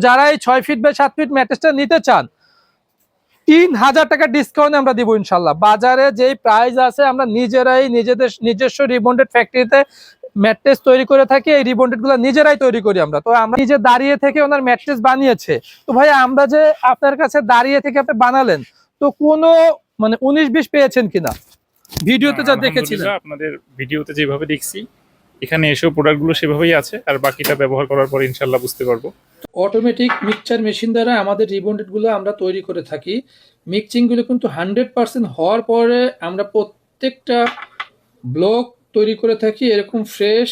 যারা এই 6 feet by 7 fit ম্যাট্রেসটা নিতে চান 3000 টাকা ডিসকাউন্ট আমরা দিব ইনশাল্লাহ। বাজারে যেই প্রাইস আছে আমরা নিজেরাই নিজেদের নিজস্ব রিবন্ডেড ফ্যাক্টরিতে ম্যাট্রেস তৈরি করে থাকি। এই রিবন্ডেড গুলো নিজেরাই তৈরি করি আমরা। তো আমরা নিজে দাঁড়িয়ে থেকে ওনার ম্যাট্রেস বানিয়েছে। তো ভাই আমরা যে আপনার কাছে দাঁড়িয়ে থেকে আপনি বানালেন, তো কোনো মানে 19-20 পেয়েছেন কিনা ভিডিওতে যা দেখেছিলেন? আপনাদের ভিডিওতে যেভাবে দেখছি এখানে এসেও প্রোডাক্টগুলো সেভাবেই আছে, আর বাকিটা ব্যবহার করার পর ইনশাল্লাহ বুঝতে পারবো। অটোমেটিক মিক্সচার মেশিন দ্বারা আমাদের রিবন্ডেড গুলো আমরা তৈরি করে থাকি। মিক্সিং গুলো কিন্তু 100% হওয়ার পরে আমরা প্রত্যেকটা ব্লক তৈরি করে থাকি এরকম ফ্রেশ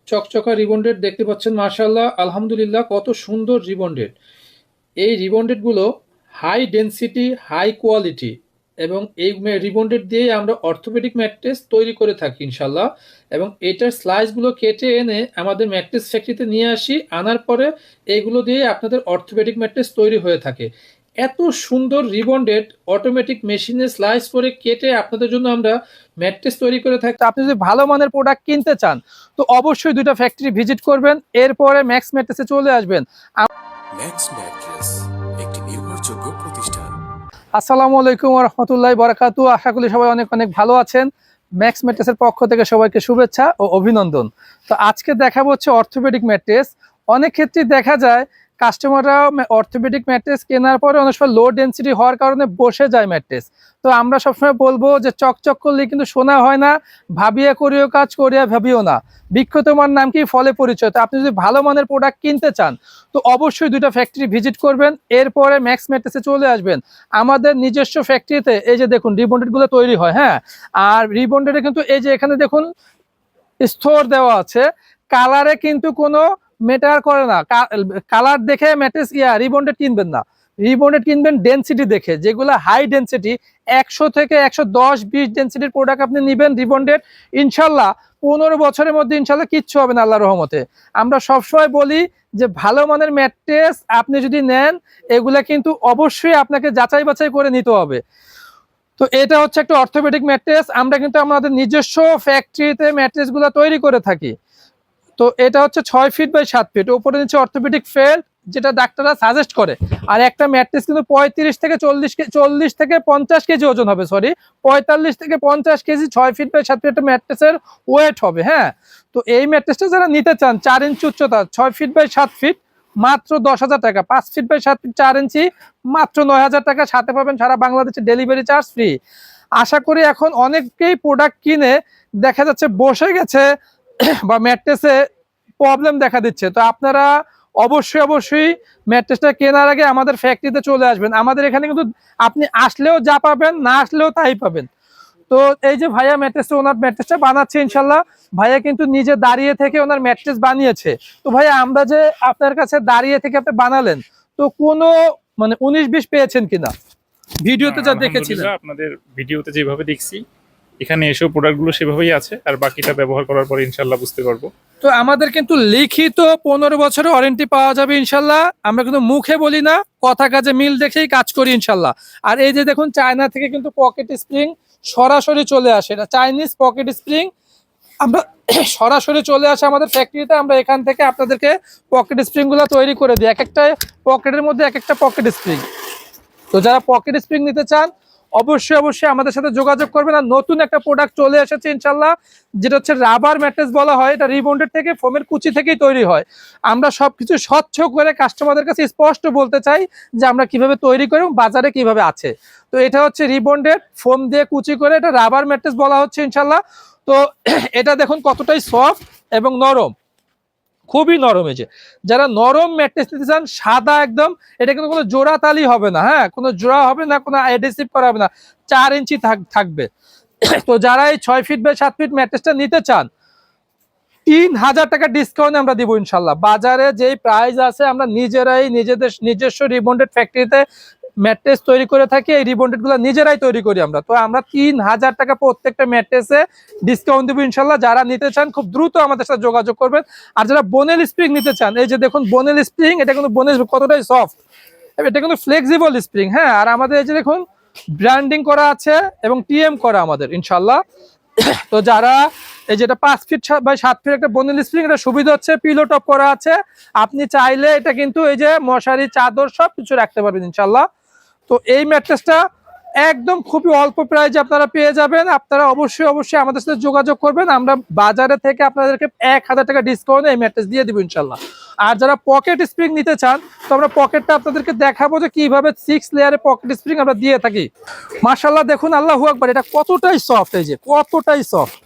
চকচকা রিবন্ডেড। দেখতে পাচ্ছেন মাশাআল্লাহ, আলহামদুলিল্লাহ, কত সুন্দর রিবন্ডেড। এই রিবন্ডেড গুলো হাই ডেনসিটি, হাই কোয়ালিটি, এবং এই রিবন্ডেড দিয়ে আমরা অর্থোপেডিক ম্যাট্রেস তৈরি করে থাকি ইনশাল্লাহ। এবং এটার স্লাইসগুলো কেটে এনে আমাদের ম্যাট্রেস ফ্যাক্টরিতে নিয়ে আসি, আনার পরে এইগুলো দিয়ে আপনাদের অর্থোপেডিক ম্যাট্রেস তৈরি হয়ে থাকে। এত সুন্দর রিবন্ডেড অটোমেটিক মেশিনে স্লাইস করে কেটে আপনাদের জন্য আমরা ম্যাট্রেস তৈরি করে থাকি। আপনি যদি ভালো মানের প্রোডাক্ট কিনতে চান তো অবশ্যই দুইটা ফ্যাক্টরি ভিজিট করবেন, এরপরে ম্যাক্স ম্যাট্রেসে চলে আসবেন। ম্যাক্স ম্যাট্রেস একটি নির্ভরযোগ্য প্রতিষ্ঠান। আসসালামু আলাইকুম ওয়া রাহমাতুল্লাহি ওয়া বারাকাতুহু। আশা করি সবাই অনেক অনেক ভালো আছেন। ম্যাক্স ম্যাট্রেসের পক্ষ থেকে সবাইকে শুভেচ্ছা ও অভিনন্দন। তো আজকে দেখাবো হচ্ছে অর্থোপেডিক ম্যাট্রেস। অনেক ক্ষেত্রে দেখা যায় কাস্টমাররা অর্থোপেডিক ম্যাট্রেস কেনার পরে অনেক সময় লো ডেন্সিটি হওয়ার কারণে বসে যায় ম্যাট্রেস। তো আমরা সবসময় বলবো যে চকচক করলে কিন্তু শোনা হয় না, ভাবিয়া করিও কাজ করিয়া ভাবিও না, বৃক্ষ তোমার নাম কি ফলে পরিচয়। তো আপনি যদি ভালো মানের প্রোডাক্ট কিনতে চান তো অবশ্যই দুইটা ফ্যাক্টরি ভিজিট করবেন, এরপরে ম্যাক্স ম্যাট্রেসে চলে আসবেন। আমাদের নিজস্ব ফ্যাক্টরিতে এই যে দেখুন রিবন্ডেড গুলো তৈরি হয়, হ্যাঁ। আর রিবন্ডেডে কিন্তু এই যে এখানে দেখুন স্তর দেওয়া আছে, কালারে কিন্তু কোনো ম্যাটার করে না। কালার দেখে ম্যাট্রেস রিবন্ডেড কিনবেন না, রিবন্ডেড কিনবেন ডেনসিটি দেখে, যেগুলো হাই ডেনসিটি 100 থেকে 110-20 ডেনসিটির প্রোডাক্ট আপনি নিবেন রিবন্ডেড, ইনশাল্লাহ 15 বছরের মধ্যে ইনশাল্লাহ কিচ্ছু হবে না আল্লাহর রহমতে। আমরা সবসময় বলি যে ভালো মানের ম্যাট্রেস আপনি যদি নেন এগুলা কিন্তু অবশ্যই আপনাকে যাচাই বাছাই করে নিতে হবে। তো এটা হচ্ছে একটা অর্থোপেডিক ম্যাট্রেস। আমরা কিন্তু আমাদের নিজস্ব ফ্যাক্টরিতে ম্যাট্রেস গুলো তৈরি করে থাকি। তো এটা হচ্ছে 6 ফিট বাই 7 ফিট, উপরে নিচে অর্থোপেডিক ফেল, যেটা ডাক্তাররা সাজেস্ট করে। আর একটা ম্যাট্রেস কিন্তু 35 থেকে 40 থেকে 50 কেজি ওজন হবে, 45 থেকে 50 কেজি 6 ফিট বাই 7 ফিট ম্যাট্রেসের ওয়েট হবে, হ্যাঁ। তো এই ম্যাট্রেসটা যারা নিতে চান 4 ইঞ্চি উচ্চতা, 6 ফিট বাই 7 ফিট, মাত্র 10,000 টাকা। 5 ফিট বাই 7 ফিট 4 ইঞ্চি, মাত্র 9,000 টাকা। সাথে পাবেন সারা বাংলাদেশে ডেলিভারি চার্জ ফ্রি। আশা করি এখন অনেকেই প্রোডাক্ট কিনে দেখা যাচ্ছে বসে গেছে বা ম্যাট্রেসে প্রবলেম দেখা দিচ্ছে। তো আপনারা অবশ্যই ম্যাট্রেসটা কেনার আগে আমাদের ফ্যাক্টরিতে চলে আসবেন। আমাদের এখানে কিন্তু আপনি আসলেও যা পাবেন, না আসলেও তাই পাবেন। তো এই যে ভাইয়া ম্যাট্রেসটা ওনার ম্যাট্রেসটা বানাচ্ছে ইনশাল্লাহ, ভাইয়া কিন্তু নিজে দাঁড়িয়ে থেকে ওনার ম্যাট্রেস বানিয়েছে। তো ভাইয়া আমরা যে আপনার কাছে দাঁড়িয়ে থেকে আপনি বানালেন, তো কোনো মানে 19-20 পেয়েছেন কিনা ভিডিওতে যা দেখেছিলেন? আপনাদের ভিডিওতে যেভাবে দেখছি এখানে এসেও প্রোডাক্টগুলো সেভাবেই আছে, আর বাকিটা ব্যবহার করার পর ইনশাল্লাহ বুঝতে পারবো। তো আমাদের কিন্তু লিখিত 15 বছরের ওয়ারেন্টি পাওয়া যাবে ইনশাল্লাহ। আমরা কিন্তু মুখে বলি না, কথা কাজে মিল দেখেই কাজ করি ইনশাল্লাহ। আর এই যে দেখুন চায়না থেকে কিন্তু পকেট স্প্রিং সরাসরি চলে আসে, এটা চাইনিজ পকেট স্প্রিং। আমরা সরাসরি চলে আসে আমাদের ফ্যাক্টরিতে, আমরা এখান থেকে আপনাদেরকে পকেট স্প্রিং গুলো তৈরি করে দিই। এক একটা পকেটের মধ্যে এক একটা পকেট স্প্রিং। তো যারা পকেট স্প্রিং নিতে চান অবশ্যই আমাদের সাথে যোগাযোগ করবেন। আর নতুন একটা প্রোডাক্ট চলে এসেছে ইনশাল্লাহ, যেটা হচ্ছে রাবার ম্যাট্রেস বলা হয়। এটা রিবন্ডেড থেকে, ফোমের কুচি থেকেই তৈরি হয়। আমরা সবকিছু স্বচ্ছ করে কাস্টমারদের কাছে স্পষ্ট বলতে চাই যে আমরা কিভাবে তৈরি করি এবং বাজারে কিভাবে আছে। তো এটা হচ্ছে রিবন্ডেড ফোম দিয়ে কুচি করে, এটা রাবার ম্যাট্রেস বলা হচ্ছে ইনশাল্লাহ। তো এটা দেখুন কতটাই সফট এবং নরম, খুবই নরম। এই যে যারা নরম ম্যাট্রেস নিতে চান, সাদা একদম, এটা কিন্তু কোনো জোড়া তালি হবে না, হ্যাঁ, কোনো জোড়া হবে না, কোনো অ্যাডহেসিভ করা হবে না, 4 ইঞ্চি থাকবে। তো যারা এই 6 ফিট বাই 7 ফিট ম্যাট্রেসটা নিতে চান 3000 টাকা ডিসকাউন্ট আমরা দিব ইনশাল্লাহ। বাজারে যেই প্রাইস আছে আমরা নিজেরাই নিজেদের নিজস্ব রিবন্ডেড ফ্যাক্টরিতে ম্যাট্রেস তৈরি করে থাকি। এই রিবন্ডেড গুলো নিজেরাই তৈরি করি আমরা। তো আমরা 3000 টাকা প্রত্যেকটা ম্যাট্রেসে ডিসকাউন্ট দেবো ইনশাল্লাহ। যারা নিতে চান খুব দ্রুত আমাদের সাথে যোগাযোগ করবেন। আর যারা বোনেল স্প্রিং নিতে চান, এই যে দেখুন বোনেল স্প্রিং, এটা কিন্তু বোনেল কতটাই সফট, এটা কিন্তু ফ্লেক্সিবল স্প্রিং, হ্যাঁ। আর আমাদের এই যে দেখুন ব্র্যান্ডিং করা আছে এবং টিএম করা আমাদের ইনশাল্লাহ। তো যারা এই যেটা 5 ফিট বাই 7 ফিট একটা বনেল স্প্রিং, এটা সুবিধা হচ্ছে পিলো টপ করা আছে, আপনি চাইলে এটা কিন্তু এই যে মশারি চাদর সব কিছু রাখতে পারবেন ইনশাল্লাহ। তো এই ম্যাট্রেসটা একদম খুবই অল্প প্রাইজে আপনারা পেয়ে যাবেন। আপনারা অবশ্যই আমাদের সাথে যোগাযোগ করবেন, আমরা বাজারে থেকে আপনাদেরকে 1000 টাকা ডিসকাউন্টে এই ম্যাট্রেস দিয়ে দিব ইনশাল্লাহ। আর যারা পকেট স্প্রিং নিতে চান, তো আমরা পকেটটা আপনাদেরকে দেখাবো যে কিভাবে 6 লেয়ারে পকেট স্প্রিং আমরা দিয়ে থাকি। মাশাআল্লাহ দেখুন, আল্লাহু আকবার, এটা কতটাই সফট, এই যে কতটাই সফট,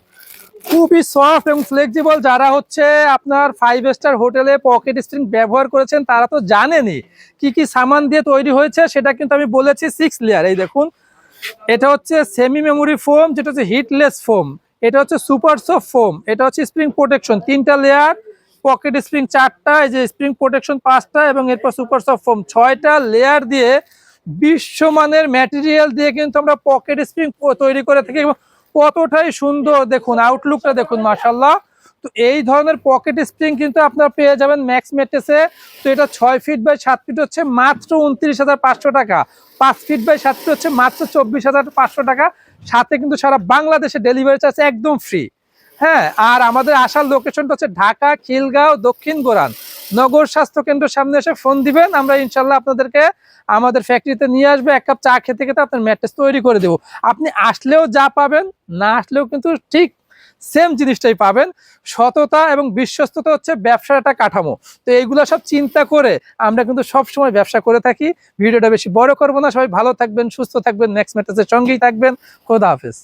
খুবই সফট এবং ফ্লেক্সিবল। যারা হচ্ছে আপনার 5 স্টার হোটেলে পকেট স্প্রিং ব্যবহার করেছেন তারা তো জানেনই কি কি সামান দিয়ে তৈরি হয়েছে, সেটা কিন্তু আমি বলেছি 6 লেয়ার। এই দেখুন, এটা হচ্ছে সেমি মেমোরি ফোম, যেটা হচ্ছে হিটলেস ফোম, এটা হচ্ছে সুপার সফট ফোম, এটা হচ্ছে স্প্রিং প্রোটেকশন 3টা লেয়ার, পকেট স্প্রিং 4টা, এই যে স্প্রিং প্রোটেকশন 5টা, এবং এরপর সুপার সফট ফোম 6টা লেয়ার দিয়ে বিশ্বমানের ম্যাটেরিয়াল দিয়ে কিন্তু আমরা পকেট স্প্রিং তৈরি করে থাকি। এবং কতটাই সুন্দর দেখুন, আউটলুকটা দেখুন মাশাআল্লাহ। তো এই ধরনের পকেট স্প্রিং কিন্তু আপনারা পেয়ে যাবেন ম্যাক্স ম্যাট্রেসে। তো এটা 6 ফিট বাই 7 ফিট হচ্ছে মাত্র 29,500 টাকা, 5 ফিট বাই 7 ফিট হচ্ছে মাত্র 24,500 টাকা, সাথে কিন্তু সারা বাংলাদেশে ডেলিভারি চার্জ একদম ফ্রি। হ্যাঁ, আর আমাদের আসার লোকেশনটা হচ্ছে ঢাকা খিলগাঁও দক্ষিণ গোরান নগর স্বাস্থ্য কেন্দ্রের সামনে এসে ফোন দিবেন, আমরা ইনশাল্লাহ আপনাদেরকে আমাদের ফ্যাক্টরিতে নিয়ে আসবে, 1 কাপ চা খেতে খেতে আপনার ম্যাট্রেস তৈরি করে দেবো। আপনি আসলেও যা পাবেন, না আসলেও কিন্তু ঠিক সেম জিনিসটাই পাবেন। সততা এবং বিশ্বস্ততা হচ্ছে ব্যবসার একটা কাঠামো। তো এইগুলো সব চিন্তা করে আমরা কিন্তু সব সময় ব্যবসা করে থাকি। ভিডিওটা বেশি বড় করবো না, সবাই ভালো থাকবেন, সুস্থ থাকবেন, নেক্সট ম্যাট্রেসের সঙ্গেই থাকবেন। খোদা হাফেজ।